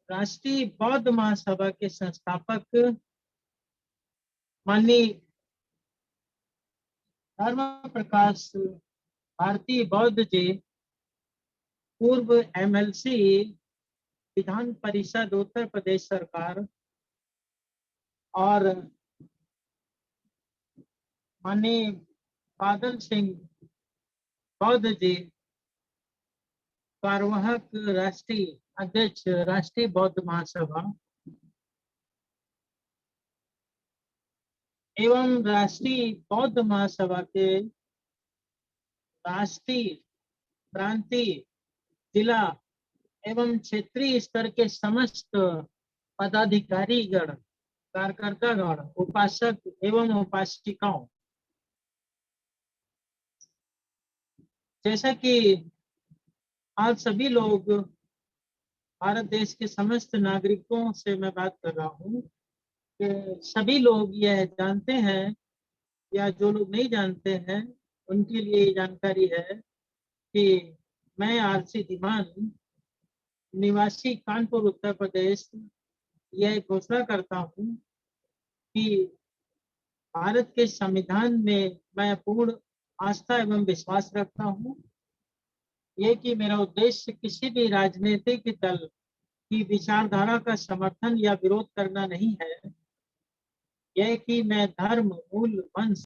राष्ट्रीय बौद्ध महासभा के संस्थापक माननीय धर्म प्रकाश भारती बौद्ध जी, पूर्व एमएलसी, विधान परिषद उत्तर प्रदेश सरकार, और माननीय बादल सिंह बौद्ध जी, कार्यवाहक राष्ट्रीय अध्यक्ष राष्ट्रीय बौद्ध महासभा एवं राष्ट्रीय बौद्ध महासभा के राष्ट्रीय, प्रांतीय, जिला एवं क्षेत्रीय स्तर के समस्त पदाधिकारीगण, कार्यकर्तागण, उपासक एवं उपासिकाओं, जैसा कि आज सभी लोग, भारत देश के समस्त नागरिकों से मैं बात कर रहा हूँ कि सभी लोग यह जानते हैं, या जो लोग नहीं जानते हैं उनके लिए ये जानकारी है कि मैं आरसी धीमान, निवासी कानपुर उत्तर प्रदेश, यह घोषणा करता हूँ कि भारत के संविधान में मैं पूर्ण आस्था एवं विश्वास रखता हूँ। ये कि मेरा उद्देश्य किसी भी राजनीतिक दल की विचारधारा का समर्थन या विरोध करना नहीं है। यह कि मैं धर्म, मूल, वंश,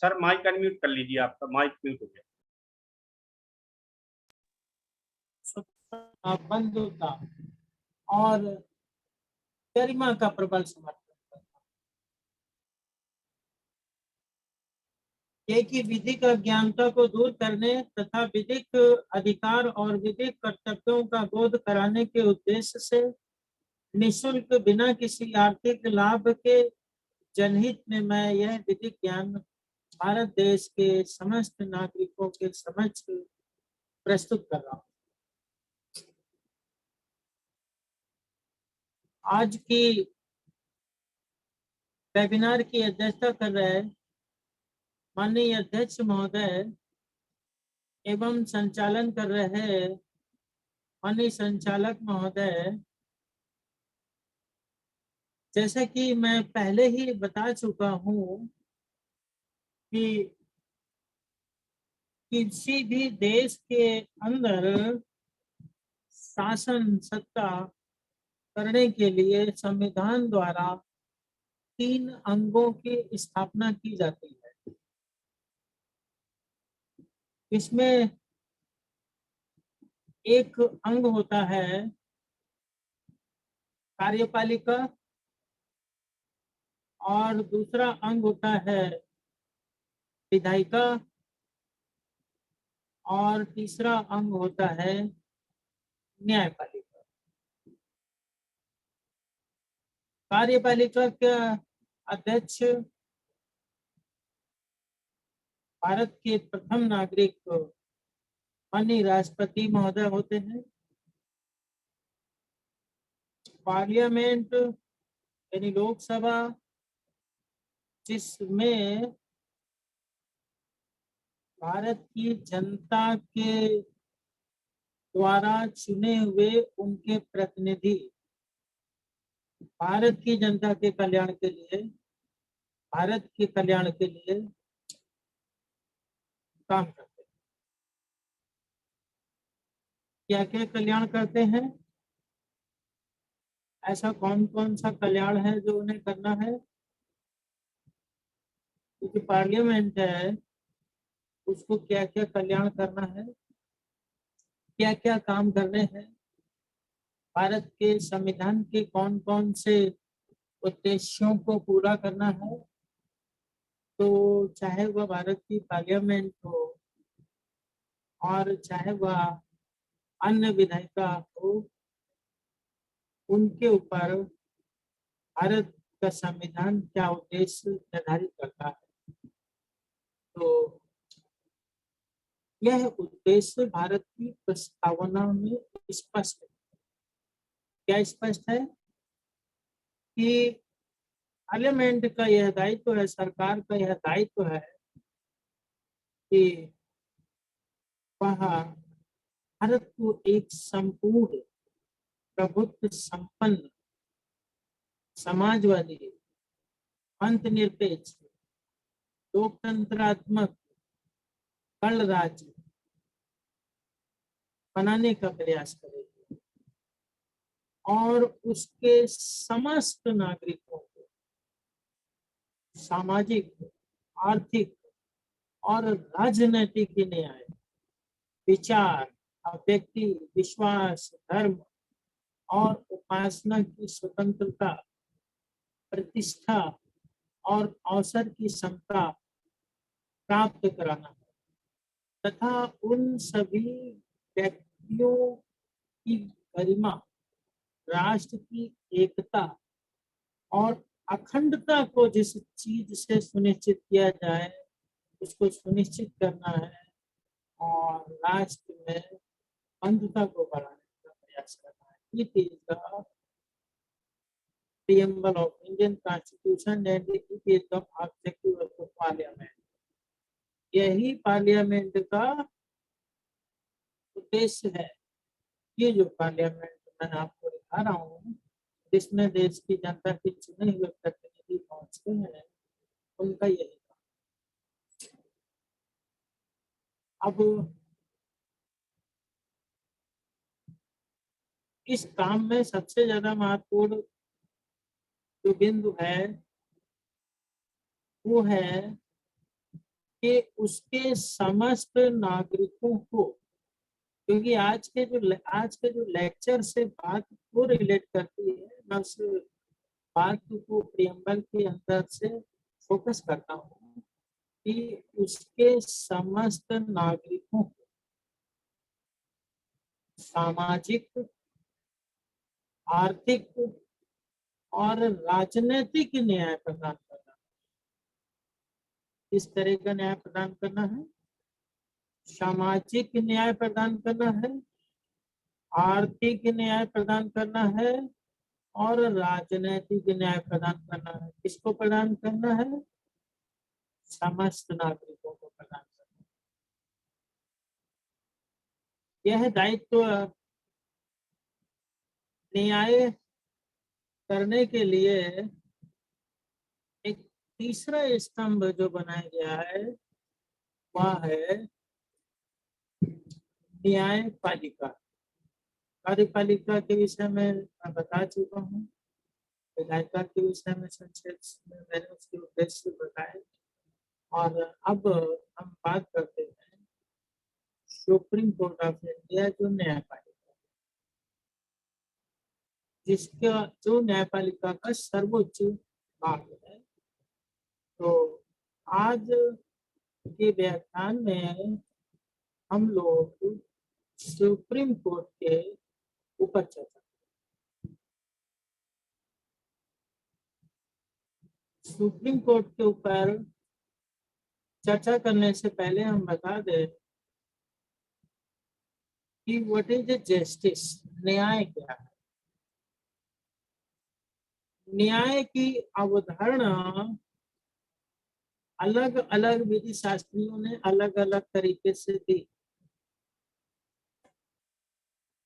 सर माइक अनम्यूट कर लीजिए, आपका माइक म्यूट हो गया। बंधुता और गरिमा का प्रबल समर्थन करता हूं। एक ही विधिक अज्ञानता को दूर करने तथा विधिक अधिकार और विधिक कर्तव्यों का बोध कराने के उद्देश्य से निःशुल्क, बिना किसी आर्थिक लाभ के, जनहित में मैं यह विधिक ज्ञान भारत देश के समस्त नागरिकों के समक्ष प्रस्तुत कर रहा हूँ। आज की वेबिनार की अध्यक्षता कर रहे माननीय अध्यक्ष महोदय एवं संचालन कर रहे माननीय संचालक महोदय, जैसा कि मैं पहले ही बता चुका हूँ कि किसी भी देश के अंदर शासन सत्ता करने के लिए संविधान द्वारा 3 अंगों की स्थापना की जाती है। इसमें एक अंग होता है कार्यपालिका, और दूसरा अंग होता है विधायिका, और तीसरा अंग होता है न्यायपालिका। कार्यपालिका का अध्यक्ष भारत के प्रथम नागरिक माननीय राष्ट्रपति महोदय होते हैं। पार्लियामेंट यानी लोकसभा, जिसमें भारत की जनता के द्वारा चुने हुए उनके प्रतिनिधि भारत की जनता के कल्याण के लिए, भारत के कल्याण के लिए काम करते हैं। क्या क्या कल्याण करते हैं? ऐसा कौन कौन सा कल्याण है जो उन्हें करना है? क्योंकि पार्लियामेंट है, उसको क्या क्या कल्याण करना है, क्या क्या काम करने हैं, भारत के संविधान के कौन कौन से उद्देश्यों को पूरा करना है। तो चाहे वह भारत की पार्लियामेंट हो और चाहे वह अन्य विधायिका हो, उनके ऊपर भारत का संविधान क्या उद्देश्य निर्धारित करता है। तो यह उद्देश्य भारत की प्रस्तावना में स्पष्ट है। क्या स्पष्ट है? कि पार्लियामेंट का यह दायित्व है, सरकार का यह दायित्व है कि वह भारत को एक संपूर्ण प्रभुत्व संपन्न समाजवादी अंतनिरपेक्ष लोकतंत्रात्मक गण राज्य बनाने का प्रयास करेगी और उसके समस्त नागरिकों को सामाजिक, आर्थिक और राजनीतिक न्याय, विचार, व्यक्ति विश्वास, धर्म और उपासना की स्वतंत्रता, प्रतिष्ठा और अवसर की समता प्राप्त कराना है तथा उन सभी व्यक्तियों की गरिमा, राष्ट्र की एकता और अखंडता को जिस चीज से सुनिश्चित किया जाए उसको सुनिश्चित करना है और राष्ट्र में बंधुता को बढ़ाने का प्रयास करना है। It is the preamble of Indian Constitution and it is the objective of the Parliament. यही पार्लियामेंट का उद्देश्य है। ये जो पार्लियामेंट मैं आपको दिखा रहा हूँ जिसमें देश की जनता के चुने हुए प्रतिनिधि पहुंचते हैं उनका यही काम। अब इस काम में सबसे ज्यादा महत्वपूर्ण जो बिंदु है वो है कि उसके समस्त नागरिकों को, क्योंकि आज के जो लेक्चर से बात को रिलेट करती है, मैं उस बात को प्रियम्बल के अंदर से फोकस करता हूँ कि उसके समस्त नागरिकों को सामाजिक, आर्थिक और राजनीतिक न्याय प्रदान करना। इस तरह का न्याय प्रदान करना है, सामाजिक न्याय प्रदान करना है, आर्थिक न्याय प्रदान करना है और राजनीतिक न्याय प्रदान करना है। किसको प्रदान करना है? समस्त नागरिकों को प्रदान करना है। यह दायित्व न्याय करने के लिए एक तीसरा स्तंभ जो बनाया गया है वह है न्यायपालिका। कार्यपालिका के विषय में मैं बता चुका हूँ, विधायिका के विषय में संक्षेप में मैंने उसके उद्देश्य बताए। और अब हम बात करते हैं सुप्रीम कोर्ट ऑफ इंडिया जो न्यायपालिका, जिसका जो न्यायपालिका का सर्वोच्च भाग है। तो आज के व्याख्यान में हम लोग सुप्रीम कोर्ट के ऊपर चर्चा, सुप्रीम कोर्ट के ऊपर चर्चा करने से पहले हम बता दें कि व्हाट इज जस्टिस, न्याय क्या है। न्याय की अवधारणा अलग अलग विधि शास्त्रियों ने अलग अलग तरीके से दी।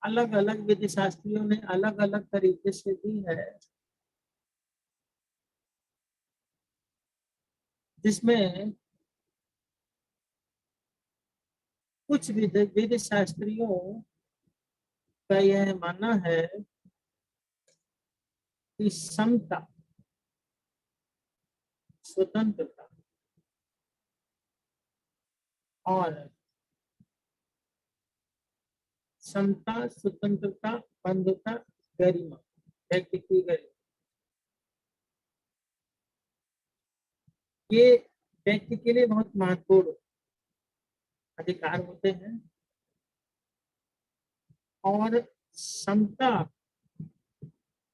अलग अलग विधि शास्त्रियों ने अलग अलग तरीके से दी है, जिसमें कुछ विधि शास्त्रियों का यह मानना है कि समता, स्वतंत्रता और समता, स्वतंत्रता, बंधुता, गरिमा, व्यक्ति की गरिमा, ये व्यक्ति के लिए बहुत महत्वपूर्ण अधिकार होते हैं। और समता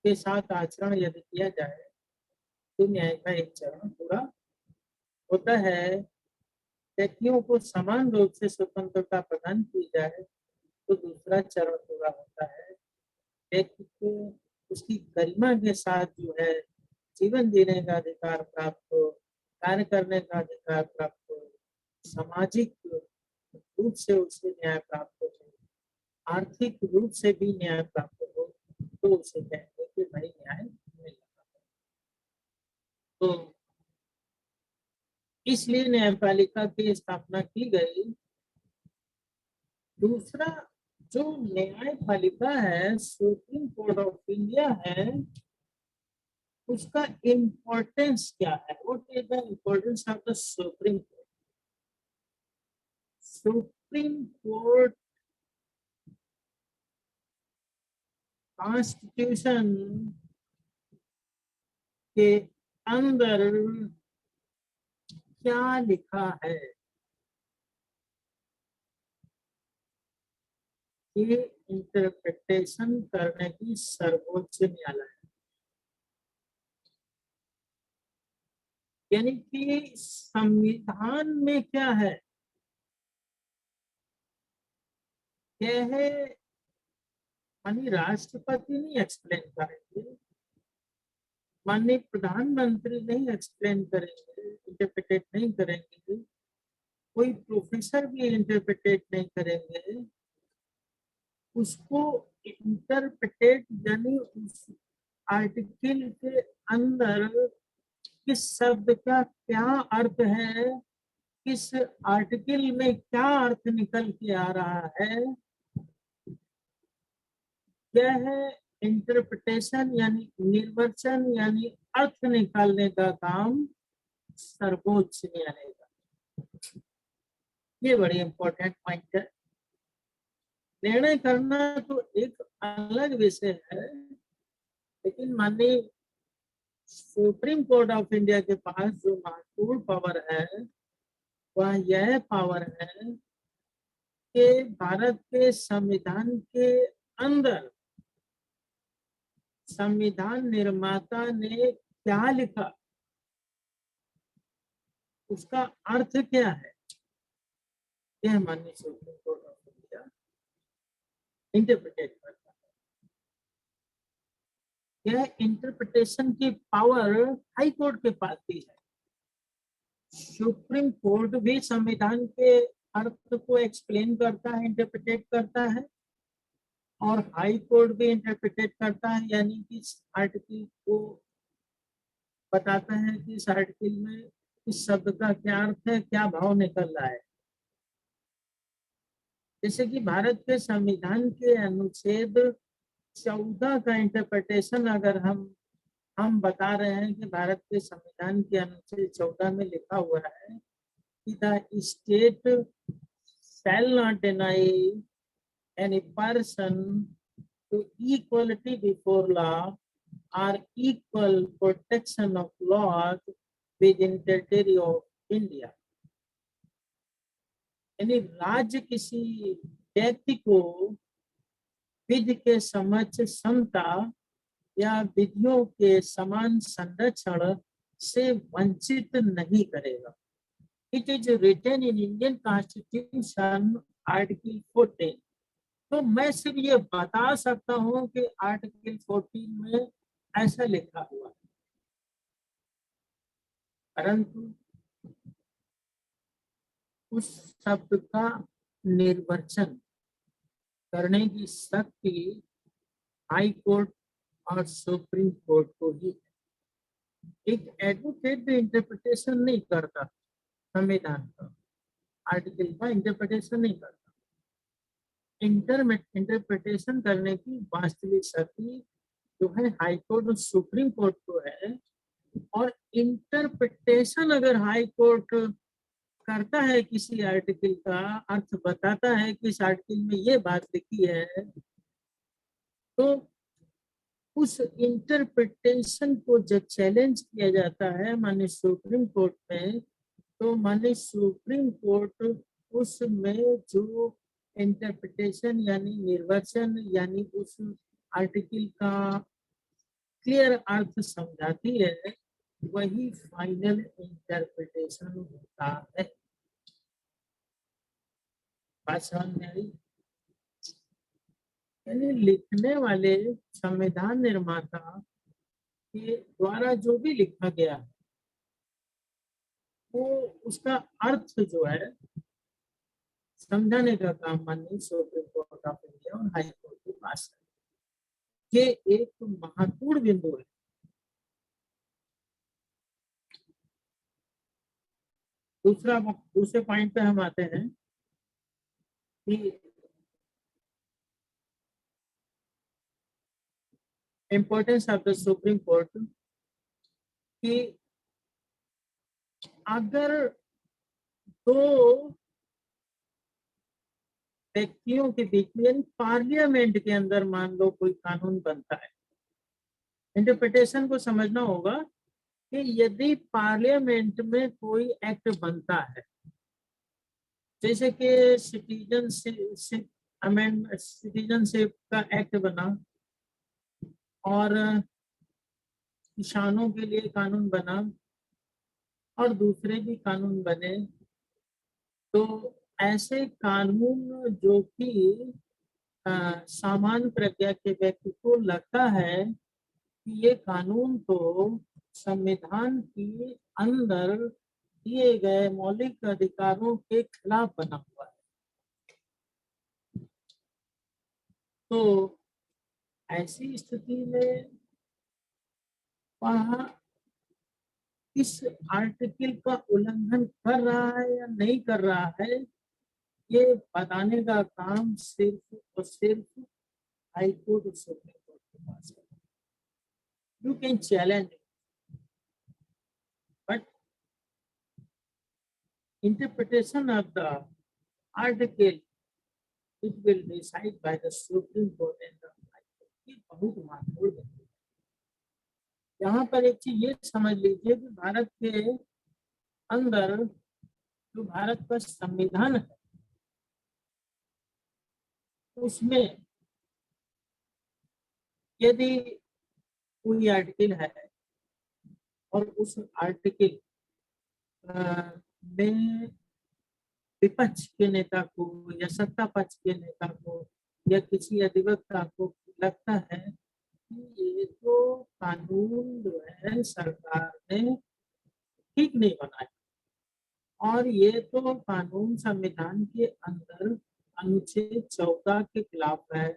के साथ आचरण यदि किया जाए तो न्याय का एक चरण पूरा होता है। व्यक्तियों को समान रूप से स्वतंत्रता प्रदान की जाए तो दूसरा चरण पूरा होता है। व्यक्ति को उसकी गरिमा के साथ जो है जीवन जीने का अधिकार प्राप्त हो, कार्य करने का अधिकार प्राप्त हो, सामाजिक रूप से उसे न्याय प्राप्त हो, आर्थिक रूप से भी न्याय प्राप्त हो, तो उसे कहेंगे कि भाई न्याय मिल रहा है। तो इसलिए न्यायपालिका की स्थापना की गई। दूसरा, जो न्यायपालिका है, सुप्रीम कोर्ट ऑफ इंडिया है, उसका इम्पोर्टेंस क्या है? What is the importance of the supreme court? Supreme court constitution के अंदर क्या लिखा है? ये इंटरप्रिटेशन करने की सर्वोच्च न्यायालय, यानी कि संविधान में क्या है, यह माननीय राष्ट्रपति नहीं एक्सप्लेन करेंगे, माननीय प्रधानमंत्री नहीं एक्सप्लेन करेंगे, इंटरप्रिटेट नहीं करेंगे, कोई प्रोफेसर भी इंटरप्रिटेट नहीं करेंगे। उसको इंटरप्रिटेट यानी उस आर्टिकल के अंदर किस शब्द का क्या अर्थ है, किस आर्टिकल में क्या अर्थ निकल के आ रहा है, यह है इंटरप्रिटेशन यानी निर्वचन यानी अर्थ निकालने का काम सर्वोच्च न्यायालय का। ये बड़ी इंपॉर्टेंट पॉइंट है। निर्णय करना तो एक अलग विषय है, लेकिन माननीय सुप्रीम कोर्ट ऑफ इंडिया के पास जो महत्वपूर्ण पावर है वह यह पावर है कि भारत के संविधान के अंदर संविधान निर्माता ने क्या लिखा, उसका अर्थ क्या है, यह माननीय supreme court of India interpret करता है। यह इंटरप्रिटेशन की पावर हाई कोर्ट के पास भी है। सुप्रीम कोर्ट भी संविधान के अर्थ को एक्सप्लेन करता है, इंटरप्रिटेट करता है, और हाई कोर्ट भी इंटरप्रिटेट करता है, यानी कि इस आर्टिकल को बताता है कि इस आर्टिकल में इस शब्द का क्या अर्थ है, क्या भाव निकल रहा है। जैसे कि भारत के संविधान के अनुच्छेद 14 का इंटरप्रिटेशन अगर हम बता रहे हैं कि भारत के संविधान के अनुच्छेद 14 में लिखा हुआ है कि the state shall not deny any person to equality before law or equal protection of laws within territory of India। यानी राज्य किसी व्यक्ति को विधि के समक्ष समता या विधियों के समान संरक्षण से वंचित नहीं करेगा। It is written in Indian constitution article 14। तो मैं सिर्फ ये बता सकता हूं कि आर्टिकल 14 में ऐसा लिखा हुआ है, परंतु उस शब्द का निर्वचन करने की शक्ति हाई कोर्ट और सुप्रीम कोर्ट को ही है। एक एडवोकेट भी इंटरप्रिटेशन नहीं करता संविधान का, आर्टिकल का इंटरप्रिटेशन नहीं करता। इंटरप्रिटेशन करने की वास्तविक शक्ति जो है हाई कोर्ट और सुप्रीम कोर्ट को है, और इंटरप्रिटेशन अगर हाई कोर्ट करता है किसी आर्टिकल का, अर्थ बताता है कि इस आर्टिकल में ये बात लिखी है, तो उस इंटरप्रिटेशन को जब चैलेंज किया जाता है माननीय सुप्रीम कोर्ट में, तो माननीय सुप्रीम कोर्ट उसमें जो इंटरप्रिटेशन यानी निर्वचन यानी उस आर्टिकल का क्लियर अर्थ समझाती है, वही फाइनल इंटरप्रिटेशन होता है। बात समझ में आई? यानी लिखने वाले संविधान निर्माता के द्वारा जो भी लिखा गया है वो उसका अर्थ जो है समझाने का काम माननीय सुप्रीम कोर्ट ऑफ इंडिया और हाई कोर्ट के पास है। ये एक महत्वपूर्ण बिंदु है। दूसरे पॉइंट पे हम आते हैं कि importance of the supreme court, कि अगर दो व्यक्तियों के बीच में पार्लियामेंट के अंदर मान लो कोई कानून बनता है, इंटरप्रिटेशन को समझना होगा कि यदि पार्लियामेंट में कोई एक्ट बनता है, जैसे कि सिटीजनशिप का एक्ट बना और किसानों के लिए कानून बना और दूसरे भी कानून बने, तो ऐसे कानून जो कि सामान्य प्रज्ञा के व्यक्ति को लगता है कि ये कानून तो संविधान के अंदर दिए गए मौलिक अधिकारों के खिलाफ बना हुआ है, तो ऐसी स्थिति में वह इस आर्टिकल का उल्लंघन कर रहा है या नहीं कर रहा है, ये बताने का काम सिर्फ और सिर्फ हाई कोर्ट और सुप्रीम कोर्ट के पास है। You can challenge, but interpretation of the article it will decide by the Supreme Court and the High Court। ये बहुत महत्वपूर्ण है। यहाँ पर एक चीज ये समझ लीजिए कि भारत के अंदर जो भारत का संविधान है उसमें यदि कोई आर्टिकल है और उस आर्टिकल में विपक्ष के नेता को या सत्ता पक्ष के नेता को या किसी अधिवक्ता को लगता है कि ये तो कानून जो है सरकार ने ठीक नहीं बनाया और ये तो कानून संविधान के अंदर अनुच्छेद 14 के खिलाफ है,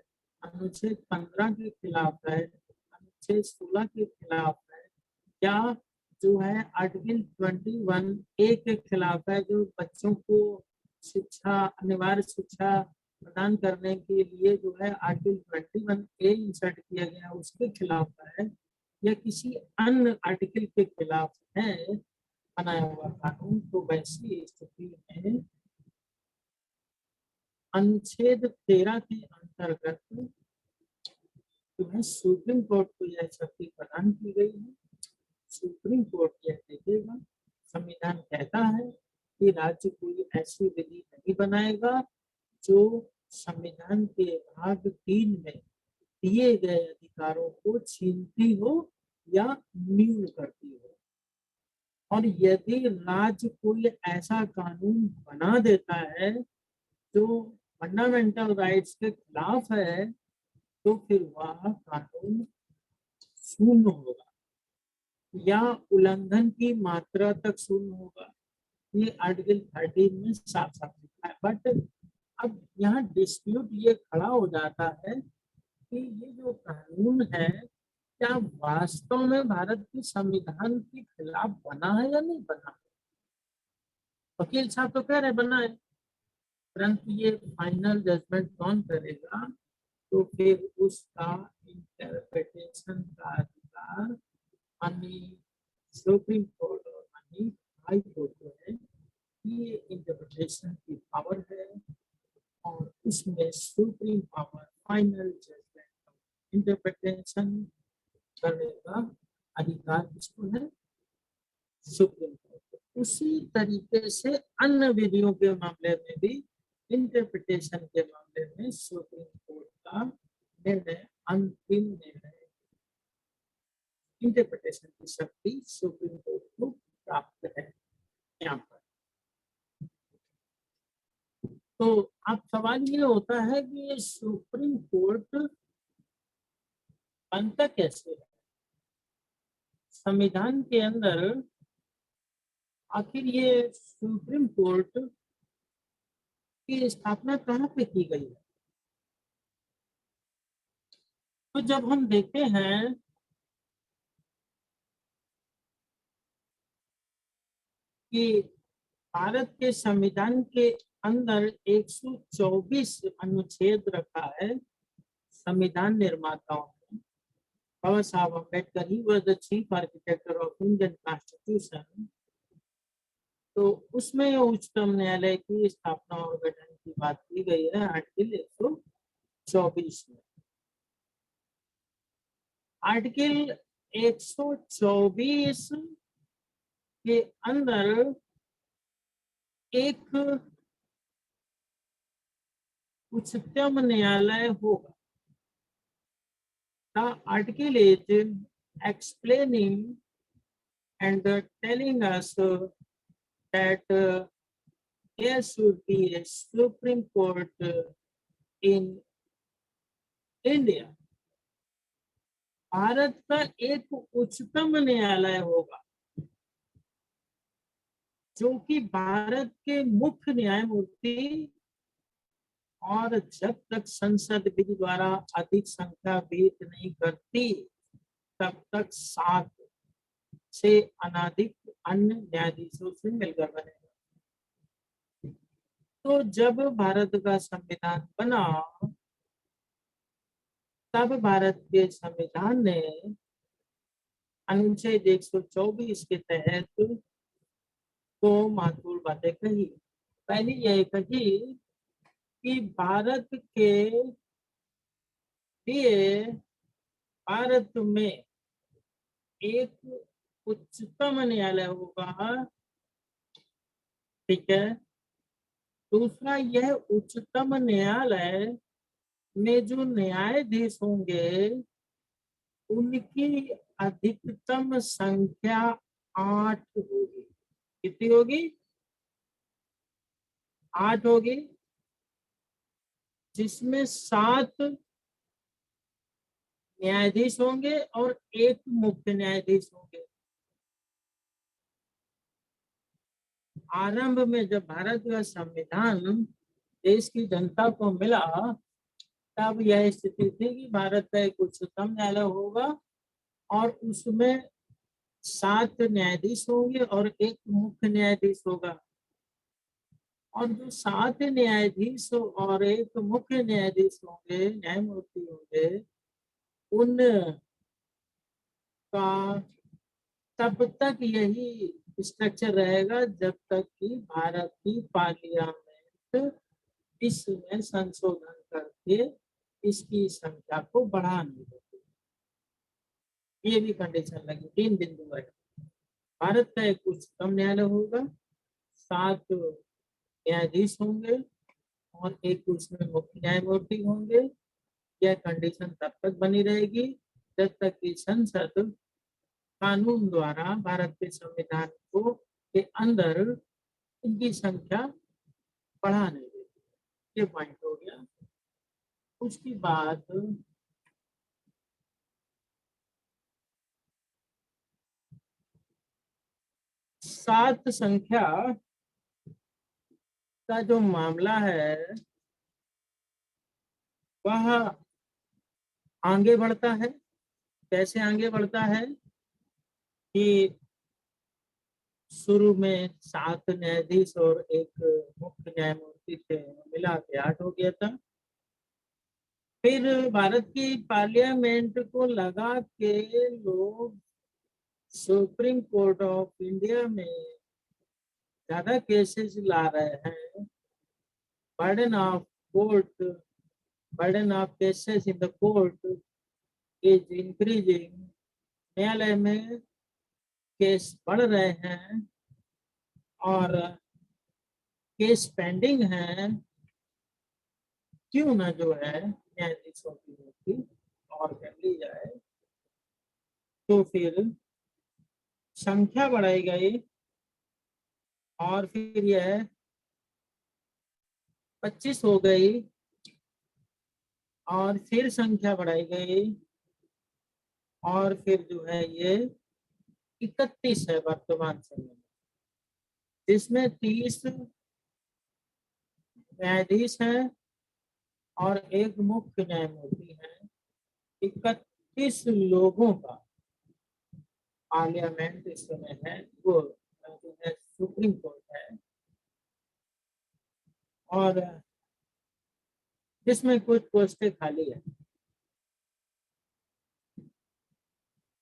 अनुच्छेद 15 के खिलाफ है, अनुच्छेद 16 के खिलाफ है, या जो है आर्टिकल 21A के खिलाफ है, जो बच्चों को शिक्षा अनिवार्य शिक्षा प्रदान करने के लिए जो है आर्टिकल 21A इंसर्ट किया गया उसके खिलाफ है, या किसी अन्य आर्टिकल के खिलाफ है बनाया हुआ कानून, तो वैसी स्थिति में अनुच्छेद 13 के अंतर्गत जो है सुप्रीम कोर्ट को यह शक्ति प्रदान की गई है। सुप्रीम कोर्ट यह देखेगा, संविधान कहता है कि राज्य कोई ऐसी विधि नहीं बनाएगा जो संविधान के भाग 3 में दिए गए अधिकारों को छीनती हो या न्यून करती हो, और यदि राज्य कोई ऐसा कानून बना देता है जो फंडामेंटल राइट्स के खिलाफ है तो फिर वह कानून शून्य होगा या उल्लंघन की मात्रा तक शून्य होगा। ये आर्टिकल 13 में साफ साफ लिखा है। बट अब यहाँ डिस्प्यूट ये खड़ा हो जाता है कि ये जो कानून है क्या वास्तव में भारत के संविधान के खिलाफ बना है या नहीं बना। वकील साहब तो कह रहे बना है, परंतु ये फाइनल जजमेंट कौन करेगा, तो फिर उसका इंटरप्रिटेशन का अधिकार माननीय सुप्रीम कोर्ट और माननीय हाई कोर्ट को है। ये इंटरप्रिटेशन की पावर है और उसमें supreme power final judgement interpretation करने का अधिकार किसको है, सुप्रीम कोर्ट। उसी तरीके से अन्य विधियों के मामले में भी इंटरप्रिटेशन के मामले में सुप्रीम कोर्ट का निर्णय अंतिम निर्णय, इंटरप्रिटेशन की शक्ति सुप्रीम कोर्ट को प्राप्त है। यहाँ पर तो आप सवाल ये होता है कि ये सुप्रीम कोर्ट बनता कैसे है? संविधान के अंदर आखिर ये सुप्रीम कोर्ट की स्थापना कहाँ पे की गई है? तो जब हम देखते हैं कि भारत के संविधान के अंदर 124 अनुच्छेद रखा है संविधान निर्माताओं ने। बाबा Saheb Ambedkar he was the chief architecture of Indian constitution. तो उसमें उच्चतम न्यायालय की स्थापना और गठन की बात की गई है आर्टिकल 124 में। आर्टिकल 124 के अंदर एक उच्चतम न्यायालय होगा। The article is explaining and telling us that there should be a Supreme Court in India. Bharat का एक उच्चतम न्यायालय होगा जो कि भारत के मुख्य न्यायमूर्ति, और जब तक संसद विधि द्वारा अधिक संख्या भेद नहीं करती तब तक 7 से अनाधिक अन्य न्यायाधीशों से मिलकर बनेगा। तो जब भारत का संविधान बना तब भारत के संविधान ने अनुच्छेद 124 के तहत 2 महत्वपूर्ण बातें कही। पहली यह कही कि भारत के लिए भारत में एक उच्चतम न्यायालय होगा, ठीक है। दूसरा, यह उच्चतम न्यायालय में जो न्यायाधीश होंगे उनकी अधिकतम संख्या 8 होगी। कितनी होगी? 8 होगी, जिसमें 7 न्यायाधीश होंगे और 1 मुख्य न्यायाधीश होंगे। आरंभ में जब भारत का संविधान देश की जनता को मिला तब यह स्थिति थी कि भारत का एक उच्चतम न्यायालय होगा और उसमें 7 न्यायाधीश होंगे और 1 मुख्य न्यायाधीश होगा। और जो 7 न्यायाधीश और 1 मुख्य न्यायाधीश होंगे, न्यायमूर्ति होंगे, उन का तब तक यही स्ट्रक्चर रहेगा जब तक कि भारत की पार्लियामेंट इसमें संशोधन करके इसकी संख्या को बढ़ा नहीं देती। ये भी कंडीशन लगी। 3 बिंदु है। भारत का एक उच्चतम न्यायालय होगा, 7 न्यायाधीश होंगे और 1 उसमें मुख्य न्यायमूर्ति होंगे। यह कंडीशन तब तक बनी रहेगी जब तक कि संसद कानून द्वारा भारत के संविधान को के अंदर इनकी संख्या बढ़ा नहीं देती। ये पॉइंट हो गया। उसके बाद सात संख्या का जो मामला है वह आगे बढ़ता है। कैसे आगे बढ़ता है कि शुरू में 7 न्यायाधीश और 1 मुख्य न्यायमूर्ति थे, मिला के 8 हो गया था। फिर भारत की पार्लियामेंट को लगा के लोग सुप्रीम कोर्ट ऑफ इंडिया में ज्यादा केसेस ला रहे हैं। Burden of cases in the court is increasing. न्यायालय में केस बढ़ रहे हैं और केस पेंडिंग है। क्यों ना जो है न्यायाधीशों की नियुक्ति और कर ली जाए। तो फिर संख्या बढ़ाई गई और फिर यह 25 हो गई और फिर संख्या बढ़ाई गई और फिर जो है ये 31 है वर्तमान समय में, जिसमें 30 न्यायाधीश है और एक मुख्य न्यायमूर्ति है। 31 लोगों का पार्लियामेंट इस समय है, वो जो है सुप्रीम कोर्ट है, और जिसमें कुछ पोस्टें खाली है।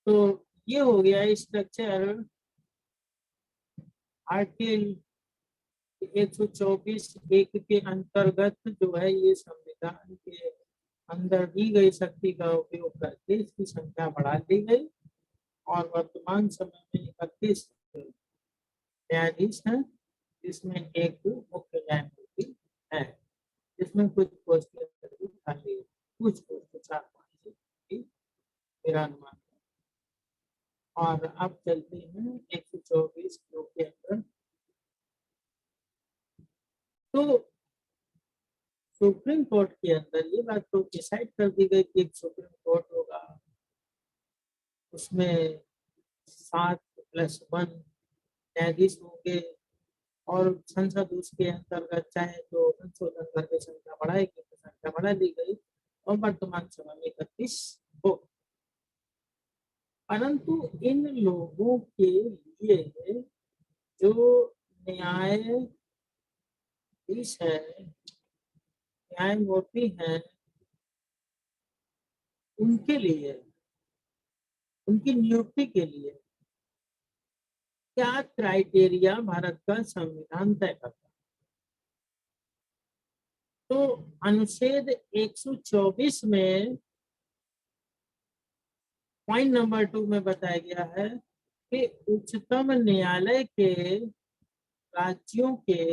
तो ये हो गया स्ट्रक्चर आर्टिकल 124(1) के अंतर्गत जो है ये संविधान के अंदर दी गई शक्ति का उपयोग करके इसकी संख्या बढ़ा दी गई और वर्तमान समय में 31 न्यायाधीश हैं, जिसमें एक मुख्य न्यायमूर्ति है, जिसमें कुछ पोस्ट खाली, कुछ पोस्ट 4-5 मेरा अनुमान है। और अब चलते हैं 124 के अंदर। तो सुप्रीम कोर्ट के अंदर ये बात तो डिसाइड कर दी गई कि एक सुप्रीम कोर्ट होगा, उसमें 7+1 न्यायाधीश होंगे और संसद उसके अंतर्गत चाहे तो संशोधन करके संख्या बढ़ाएगी, तो संख्या बढ़ा दी गई और वर्तमान समय में 31 हो। परंतु इन लोगों के लिए जो न्यायाधीश है, न्यायमूर्ति हैं, उनके लिए, उनकी नियुक्ति के लिए क्या क्राइटेरिया भारत का संविधान तय करता है? तो अनुच्छेद 124 में पॉइंट नंबर 2 में बताया गया है कि उच्चतम न्यायालय के राज्यों के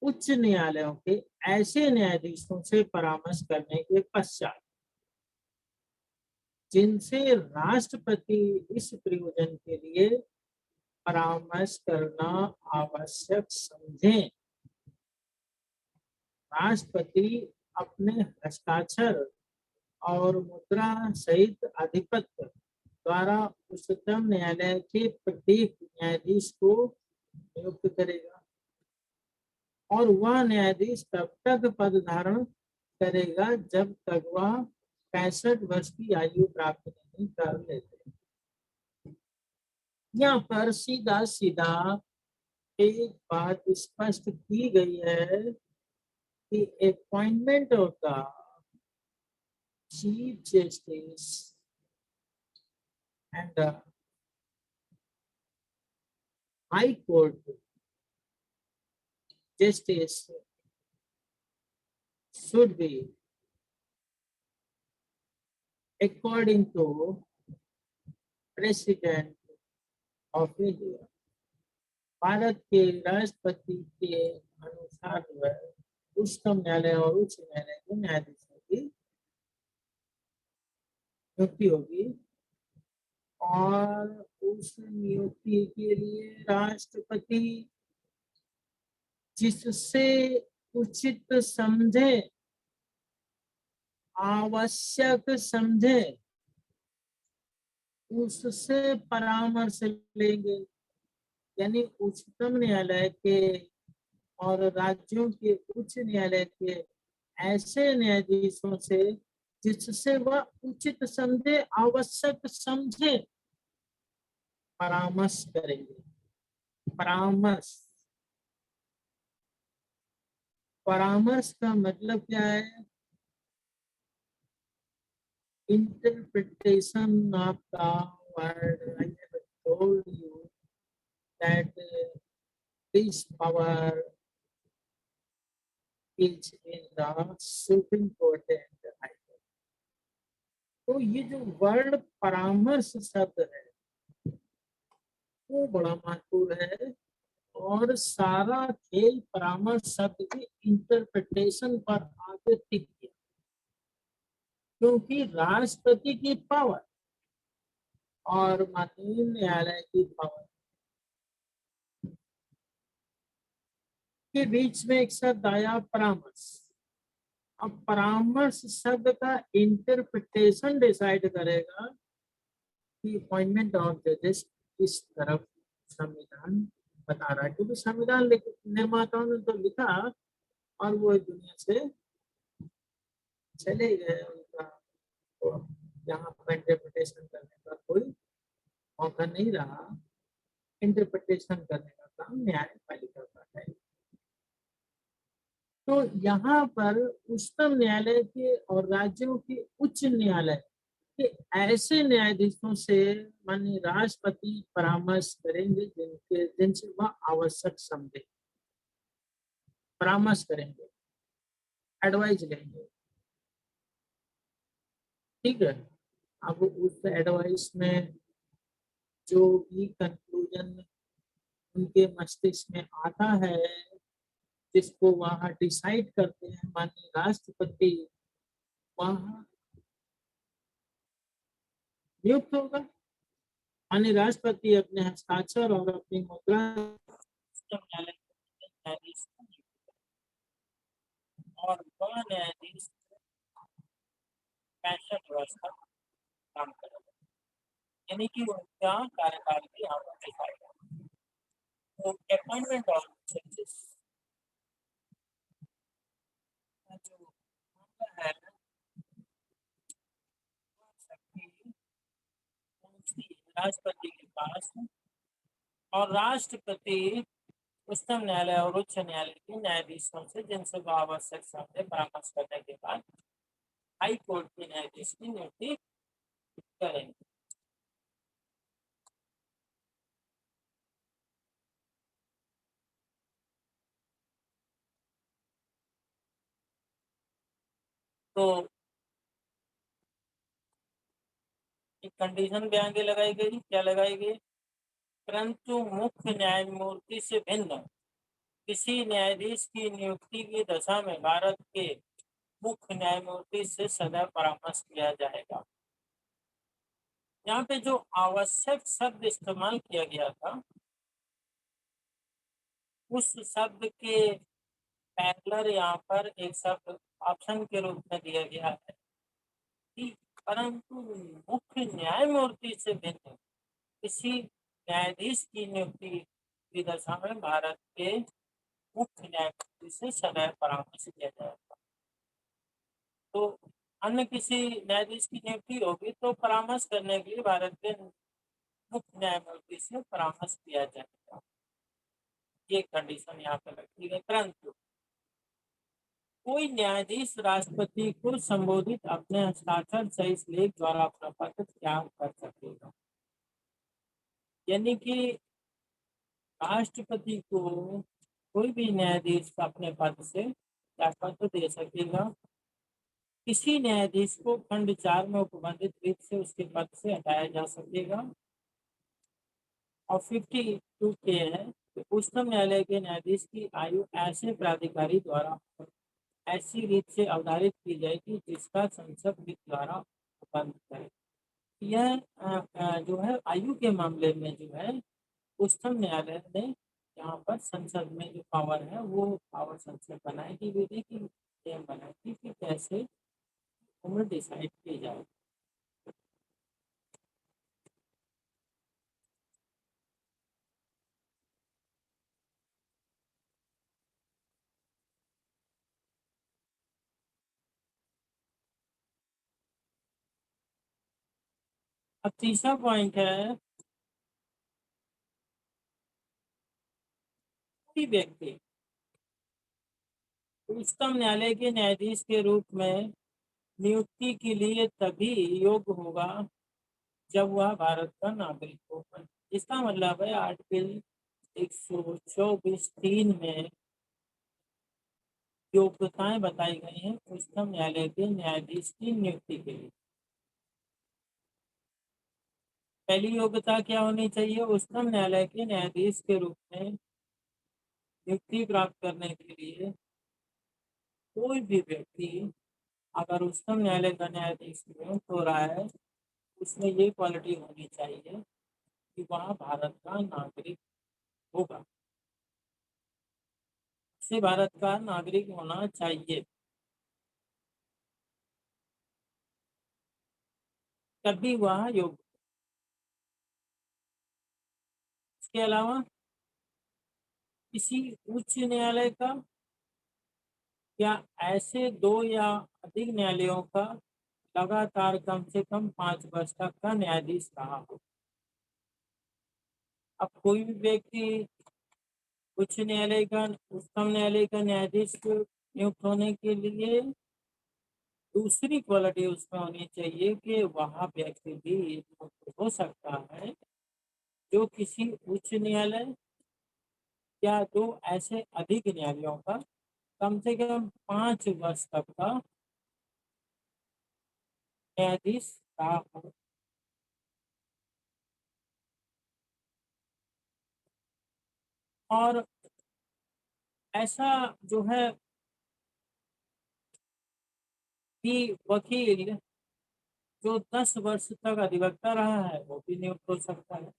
उच्च न्यायालयों के ऐसे न्यायाधीशों से परामर्श करने के पश्चात जिनसे राष्ट्रपति इस प्रयोजन के लिए परामर्श करना आवश्यक समझे, राष्ट्रपति अपने हस्ताक्षर और मुद्रा सहित अधिपत्र द्वारा उच्चतम न्यायालय के प्रत्येक न्यायाधीश को नियुक्त करेगा और वह न्यायाधीश तब तक पद धारण करेगा जब तक वह 65 वर्ष की आयु प्राप्त नहीं कर लेते। यहाँ पर सीधा सीधा एक बात स्पष्ट की गई है कि appointment of the chief justice and High Court justice should be according to President of India. Bharat के राष्ट्रपति के अनुसार उच्चतम न्यायालय और उच्च न्यायालय के न्यायाधीशों की नियुक्ति होगी और उस नियुक्ति के लिए राष्ट्रपति जिससे उचित समझे, आवश्यक समझे, उससे परामर्श लेंगे। यानी उच्चतम न्यायालय के और राज्यों के उच्च न्यायालय के ऐसे न्यायाधीशों से जिससे वह उचित समझे, आवश्यक समझे, परामर्श करेंगे। परामर्श, परामर्श का मतलब क्या है? Interpretation of the word. I have told you that this power is in the Supreme Court and the High Court. तो ये जो वर्ड परामर्श शब्द है वो बड़ा महत्वपूर्ण है और सारा खेल परामर्श शब्द के इंटरप्रिटेशन पर आगे टिक गया, क्योंकि राष्ट्रपति की पावर और माननीय न्यायालय की पावर के बीच में एक शब्द आया परामर्श। अब परामर्श शब्द का इंटरप्रिटेशन डिसाइड करेगा कि अपॉइंटमेंट ऑफ जजेस किस तरफ संविधान बता रहा है, क्योंकि संविधान निर्माताओं ने तो लिखा और वो दुनिया से चले गए, उनका तो यहाँ पर इंटरप्रिटेशन करने का कोई मौका नहीं रहा। इंटरप्रिटेशन करने का काम न्यायपालिका का है। तो यहाँ पर उच्चतम न्यायालय के और राज्यों के उच्च न्यायालय के ऐसे न्यायाधीशों से माननीय राष्ट्रपति परामर्श करेंगे जिनसे वह आवश्यक समझे, परामर्श करेंगे, एडवाइस लेंगे। ठीक है। अब उस एडवाइस में जो भी कंक्लूजन उनके मस्तिष्क में आता है, जिसको वहां डिसाइड करते हैं माननीय राष्ट्रपति, वहां नियुक्त होगा। माननीय राष्ट्रपति अपने हस्ताक्षर और अपनी मुद्रा और वह न्यायाधीश 65 वर्ष तक काम करेगा, यानी कि उनका कार्यकाल भी यहाँ पर दिखाएगा। तो अपॉइंटमेंट ऑफ जजेस जो है राष्ट्रपति के पास, और राष्ट्रपति उच्चतम न्यायालय और उच्च न्यायालय के न्यायाधीशों से जिनसे वो आवश्यक समझे परामर्श करने के बाद हाई कोर्ट के न्यायाधीश की नियुक्ति करेंगे। तो एक कंडीशन भी आगे लगाई गई, क्या लगाई गई? परंतु मुख्य न्यायमूर्ति से भिन्न किसी न्यायाधीश की नियुक्ति की दशा में भारत के मुख्य न्यायमूर्ति से सदैव परामर्श किया जाएगा। यहाँ पे जो आवश्यक शब्द इस्तेमाल किया गया था, उस शब्द के पैरेलल यहाँ पर एक शब्द ऑप्शन के रूप में दिया गया है कि परंतु मुख्य न्यायमूर्ति से भिन्न किसी न्यायाधीश की नियुक्ति की दशा में भारत के मुख्य न्यायमूर्ति से सदैव परामर्श किया जाएगा। तो अन्य किसी न्यायाधीश की नियुक्ति होगी तो परामर्श करने के लिए भारत के मुख्य न्यायमूर्ति से परामर्श किया जाएगा। ये कंडीशन यहाँ पर रखी गई। परंतु कोई न्यायाधीश राष्ट्रपति को संबोधित अपने हस्ताक्षर सहित लेख द्वारा अपना पत्र त्याग कर सकेगा, यानी कि राष्ट्रपति को कोई भी न्यायाधीश अपने पद से त्यागपत्र दे सकेगा। किसी न्यायाधीश को खंड 4 में उपबंधित रीत से उसके पद से हटाया जा सकेगा। और 52 के है उच्चतम न्यायालय के न्यायाधीश की आयु ऐसे प्राधिकारी द्वारा ऐसी रीत से अवधारित की जाएगी जिसका संसद विधि द्वारा बंद है। यह जो है आयु के मामले में जो है उच्चतम न्यायालय ने यहाँ पर संसद में जो पावर है वो पावर संसद बनाएगी, विधि की नियम बनाएगी कि कैसे उम्र डिसाइड की जाए। अब तीसरा पॉइंट है, कोई व्यक्ति उच्चतम न्यायालय के न्यायाधीश के रूप में नियुक्ति के लिए तभी योग्य होगा जब वह भारत का नागरिक होगा। इसका मतलब है आर्टिकल 124(3) में योग्यताएं बताई गई हैं उच्चतम न्यायालय के न्यायाधीश की नियुक्ति के लिए। पहली योग्यता क्या होनी चाहिए? उच्चतम न्यायालय के न्यायाधीश के रूप में नियुक्ति प्राप्त करने के लिए कोई भी व्यक्ति अगर उच्चतम न्यायालय का न्यायाधीश नियुक्त हो रहा है, उसमें ये क्वालिटी होनी चाहिए कि वह भारत का नागरिक होगा। से भारत का नागरिक होना चाहिए, तभी वह योग्य। इसके अलावा किसी उच्च न्यायालय का या ऐसे 2 या अधिक न्यायालयों का लगातार कम से कम 5 वर्ष तक का न्यायाधीश रहा हो। अब कोई भी व्यक्ति उच्च न्यायालय का, उच्चतम न्यायालय का न्यायाधीश नियुक्त होने के लिए दूसरी क्वालिटी उसमें होनी चाहिए कि वह व्यक्ति भी नियुक्त हो सकता है जो किसी उच्च न्यायालय या 2 ऐसे अधिक न्यायालयों का कम से कम 5 वर्ष तक का न्यायाधीश रहा हो। और ऐसा जो है कि वकील जो 10 वर्ष तक अधिवक्ता रहा है वो भी नियुक्त हो सकता है,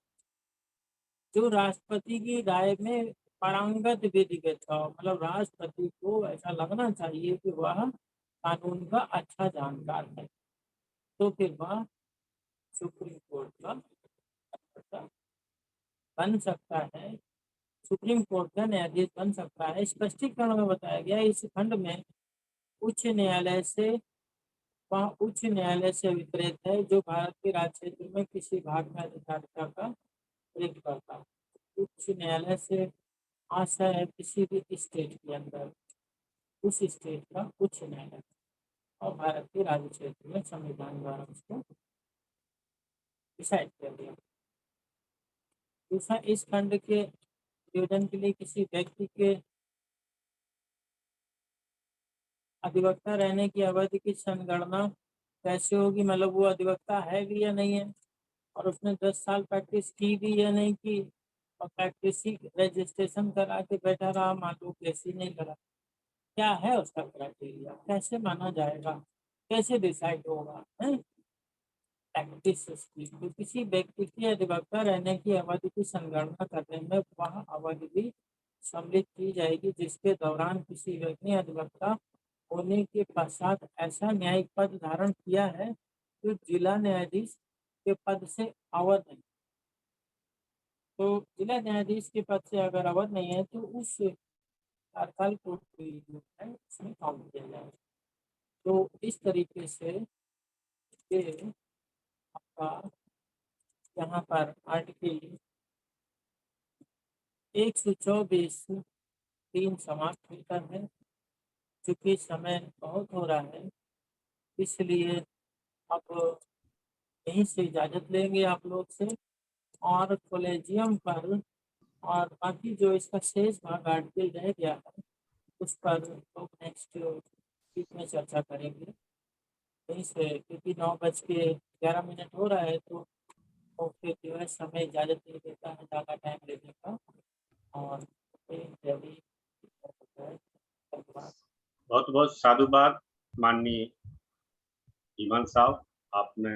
जो राष्ट्रपति की राय में पारंगत विधिज्ञ हो, मतलब राष्ट्रपति को ऐसा लगना चाहिए कि वह कानून का अच्छा जानकार है, तो फिर वह सुप्रीम कोर्ट का बन सकता है, सुप्रीम कोर्ट का न्यायाधीश बन सकता है। स्पष्टीकरण में बताया गया इस खंड में उच्च न्यायालय से वह उच्च न्यायालय से विपरीत है जो भारत के राज्य क्षेत्र में किसी भाग में अधिकारिता का प्रयोग करता है। उच्च न्यायालय से आशय है किसी भी स्टेट के अंदर उस स्टेट का उच्च न्यायालय और भारत के राज्य क्षेत्र में संविधान द्वारा उसको डिसाइड कर दिया। दूसरा, इस खंड के प्रयोजन के लिए किसी व्यक्ति के अधिवक्ता रहने की अवधि की संगणना कैसे होगी, मतलब वो अधिवक्ता है भी या नहीं है और उसने 10 साल प्रैक्टिस की भी या नहीं की और प्रैक्टिस रजिस्ट्रेशन करा के बैठा रहा, मान लो केस ही नहीं करा, क्या है उसका क्राइटेरिया, कैसे माना जाएगा, कैसे डिसाइड होगा है प्रैक्टिस की। तो किसी व्यक्ति की अधिवक्ता रहने की अवधि की संगणना करने में वह अवधि भी सम्मिलित की जाएगी जिसके दौरान किसी व्यक्ति ने अधिवक्ता होने के पश्चात ऐसा न्यायिक पद धारण किया है जो जिला न्यायाधीश के पद से अवध नहीं। तो जिला न्यायाधीश के पद से अगर अवध नहीं है तो उस कार्यकाल को जो है उसमें काउंट किया जाएगा। तो इस तरीके से ये आपका यहाँ पर आर्टिकल 124(3) समाप्त होता है। चूँकि समय बहुत हो रहा है इसलिए अब यहीं से इजाज़त लेंगे आप लोग से और कॉलेजियम पर और बाकी जो इसका शेष भाग आर्टिकल रह गया है उस पर लोग नेक्स्ट वीक में चर्चा करेंगे। यहीं से क्योंकि 9:11 हो रहा है तो फिर जो है समय इजाज़त नहीं देता है ज़्यादा टाइम लेने का। और बहुत बहुत साधुवाद माननीय ईमान साहब, आपने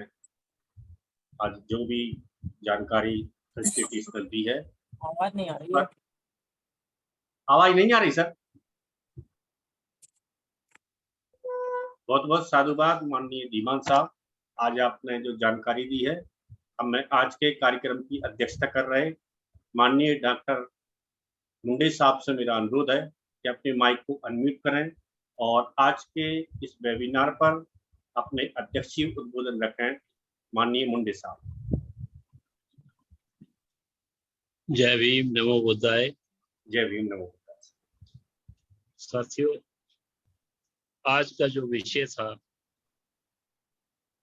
आज जो भी जानकारी फैसिलिटीज कर दी है। आवाज नहीं आ रही है, आवाज नहीं आ रही सर। बहुत बहुत साधुवाद माननीय धीमान साहब, आज आपने जो जानकारी दी है। हमें आज के कार्यक्रम की अध्यक्षता कर रहे माननीय डॉक्टर मुंडे साहब से मेरा अनुरोध है कि अपने माइक को अनम्यूट करें और आज के इस वेबिनार पर अपने अध्यक्षीय उद्बोधन रखें। माननीय मुंडे साहब। जय भीम, नमो बुद्धाय। जय भीम, नमो बुद्धाय। साथियों, आज का जो विषय था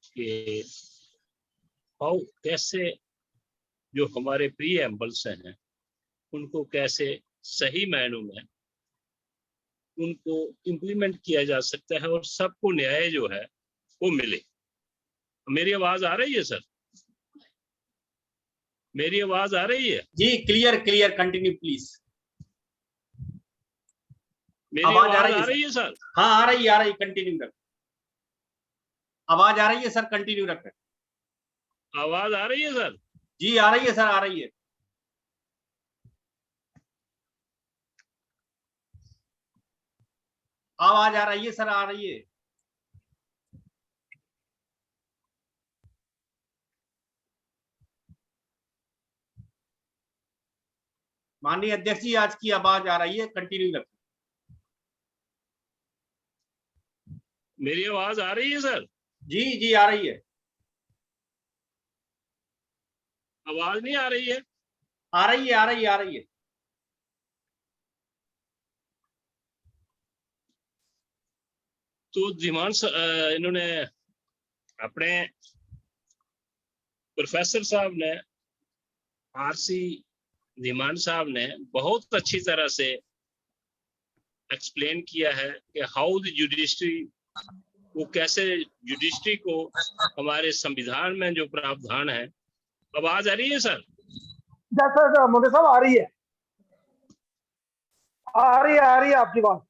कि कैसे जो हमारे प्रीएम्बल्स हैं उनको कैसे सही मायनों में उनको इम्प्लीमेंट किया जा सकता है और सबको न्याय जो है वो मिले। मेरी आवाज आ रही है सर? मेरी आवाज आ रही है? जी, क्लियर क्लियर, कंटिन्यू प्लीज। मेरी आवाज आ रही है सर? हाँ, आ रही है, कंटिन्यू रखें। आवाज आ रही है सर, कंटिन्यू रखें। आवाज आ रही है सर? जी आ रही है सर, आ रही है। आवाज आ रही है सर, आ रही है। माननीय अध्यक्ष जी, आज की आवाज आ रही है, कंटिन्यू रखें। मेरी आवाज आ रही है सर? जी जी आ रही है। आवाज नहीं आ रही है? आ रही है, आ रही है, आ रही है। तो धीमान इन्होंने अपने प्रोफेसर साहब ने, आरसी धीमान साहब ने बहुत अच्छी तरह से एक्सप्लेन किया है कि हाउ द जुडिशरी, वो कैसे जुडिशरी को हमारे संविधान में जो प्रावधान है। आवाज आ रही है सर? जैसा मोदी साहब आ रही है, आ रही है आपकी बात।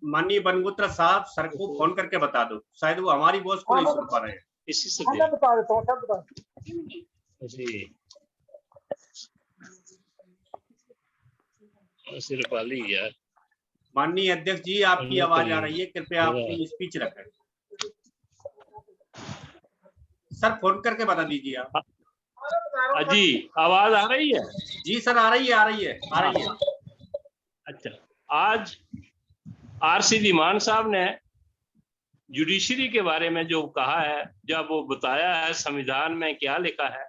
माननीय बनगोत्रा साहब, सर को फोन करके बता दो, शायद वो हमारी वॉइस को नहीं सुन पा रहे हैं। इसी से मैं बता देता हूँ, सब बता। जी सिर्फ वाली यार। माननीय अध्यक्ष जी, आपकी आवाज आ रही है, कृपया अपनी स्पीच रखें। सर फोन करके बता दीजिए आप। जी आवाज आ रही है? जी सर आ रही है, आ रही है, आ रही है। अच्छा, आज आरसी धीमान साहब ने जुडिशरी के बारे में जो कहा है, जब वो बताया है संविधान में क्या लिखा है,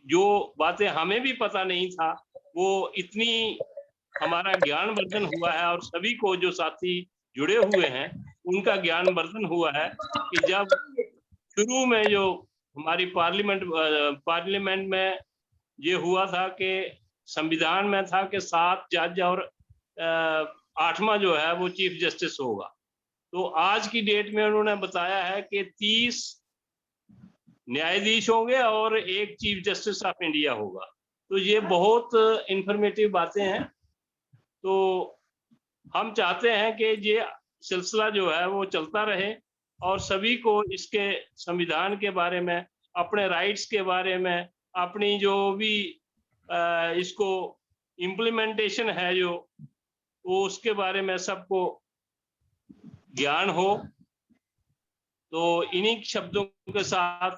जो बातें हमें भी पता नहीं था, वो इतनी हमारा ज्ञानवर्धन हुआ है और सभी को जो साथी जुड़े हुए हैं उनका ज्ञानवर्धन हुआ है कि जब शुरू में जो हमारी पार्लियामेंट में ये हुआ था कि संविधान में था कि 7 जज और 8वां जो है वो चीफ जस्टिस होगा। तो आज की डेट में उन्होंने बताया है कि 30 न्यायाधीश होंगे और 1 चीफ जस्टिस ऑफ इंडिया होगा। तो ये बहुत इंफॉर्मेटिव बातें हैं। तो हम चाहते हैं कि ये सिलसिला जो है वो चलता रहे और सभी को इसके संविधान के बारे में, अपने राइट्स के बारे में, अपनी जो भी इसको इम्प्लीमेंटेशन है जो वो उसके बारे में सबको ज्ञान हो। तो इन्हीं शब्दों के साथ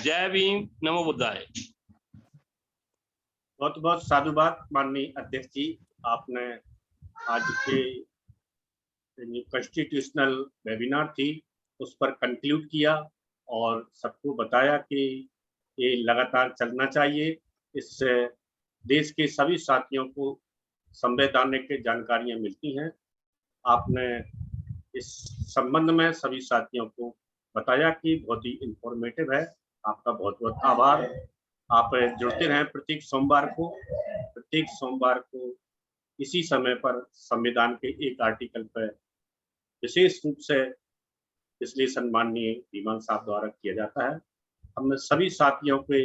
जय भीम, नमो बुद्धाय। बहुत बहुत साधुवाद माननीय अध्यक्ष जी, आपने आज के कॉन्स्टिट्यूशनल वेबिनार थी उस पर कंक्लूड किया और सबको बताया कि ये लगातार चलना चाहिए। इससे देश के सभी साथियों को संवैधानिक जानकारियां मिलती हैं। आपने इस संबंध में सभी साथियों को बताया कि बहुत ही इंफॉर्मेटिव है। आपका बहुत बहुत आभार। आप जुड़ते रहें प्रत्येक सोमवार को इसी समय पर संविधान के एक आर्टिकल पर विशेष रूप से विश्लेषण माननीय धीमान साहब द्वारा किया जाता है। हमने सभी साथियों के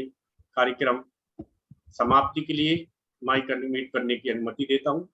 कार्यक्रम समाप्ति के लिए माइक अनम्यूट करने की अनुमति देता हूं।